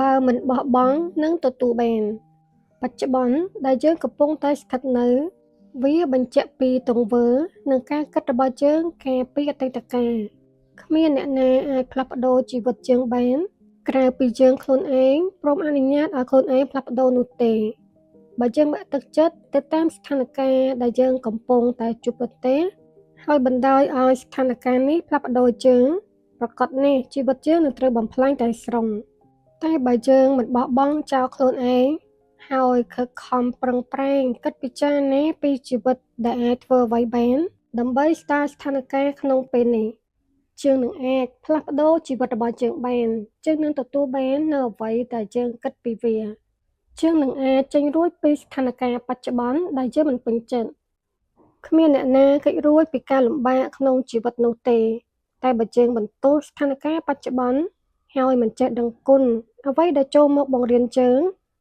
បើមិនបោះបង់នឹងទទួលបានបច្ចុប្បន្នដែលយើងកំពុងតែស្ថិតនៅវាបញ្ជាក់ពីទង្វើនិងការគិតរបស់យើងកាលពីអតីតកាលគ្មានអ្នកណាអាចផ្លាស់ប្ដូរជីវិតយើងបានក្រៅពីយើងខ្លួនឯងព្រមអនុញ្ញាតឲ្យខ្លួនឯងផ្លាស់ប្ដូរនោះទេបើយើងបាក់ទឹកចិត្តទៅតាមស្ថានភាពដែលយើងកំពុងតែជួបប្រទះហើយបណ្ដោយឲ្យស្ថានភាពនេះផ្លាស់ប្ដូរយើងប្រកបនេះជីវិតយើងនឹងត្រូវបំផ្លាញតែស្រុងតែបើយើងមិនបោះបង់ចោលខ្លួនឯងហើយខិតខំប្រឹងប្រែងគិតពិចារណាពីជីវិតដែលអាចធ្វើអ្វីបានដើម្បីស្ដារស្ថានភាពក្នុងពេលនេះយើងនឹងអាចផ្លាស់ប្ដូរជីវិតរបស់យើងបានយើងនឹងទទួលបាននូវអ្វីដែលយើងគិតពីវាយើងនឹងអាចចេញរួចពីស្ថានភាពបច្ចុប្បន្នដែលយើងមិនពេញចិត្តគ្មានអ្នកណាគេចរួចពីការលំបាកក្នុងជីវិតនោះទេតែបើយើងបន្ទោសស្ថានភាពបច្ចុប្បន្នហើយមិនចេះដឹងគុណអ្វីដែលចូលមកបង្រៀនយើង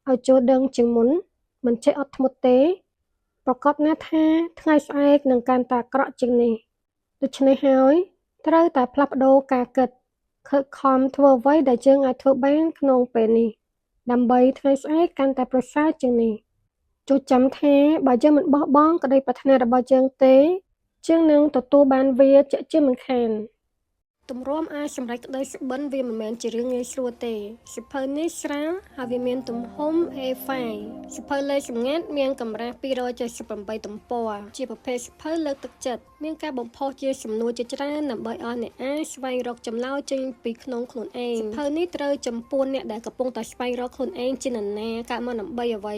ឲ្យចូលដឹងជាងមុនមិនចេះអត់ធ្មត់ទេប្រកបណាស់ថាថ្ងៃស្អែកនឹងកាន់តែអាក្រក់ជាងនេះដូច្នេះហើយត្រូវតែផ្លាស់ប្ដូរការគិតខិតខំធ្វើអ្វីដែលយើងអាចធ្វើបានក្នុងពេលនេះដើម្បីថ្ងៃស្អែកកាន់តែប្រសើរជាងនេះចូលចាំថាបើយើងមិនបោះបង់ក្តីប្រាថ្នារបស់យើងទេយើងនឹងទទួលបានវាជាក់ជាមិនខានទម្រាំអាចសម្រេចក្តីសុបិនវាមិនមែនជារឿងងាយស្រួលទេសៀវភៅនេះស្រាលហើយវាមានទំហំ A5 សៀវភៅលេខសម្ងាត់មានកម្រាស់278ទំព័រជាប្រភេទសៀវភៅលើកទឹកចិត្តមានការបំផុសជាសំណួរជាច្រើនដើម្បីឲ្យអ្នកអានស្វែងរកចម្លើយចេញពីក្នុងខ្លួនឯងសៀវភៅនេះត្រូវចំពោះអ្នកដែលកំពុងតែស្វែងរកខ្លួនឯងជានរណាកើតមកដើម្បីអ្វី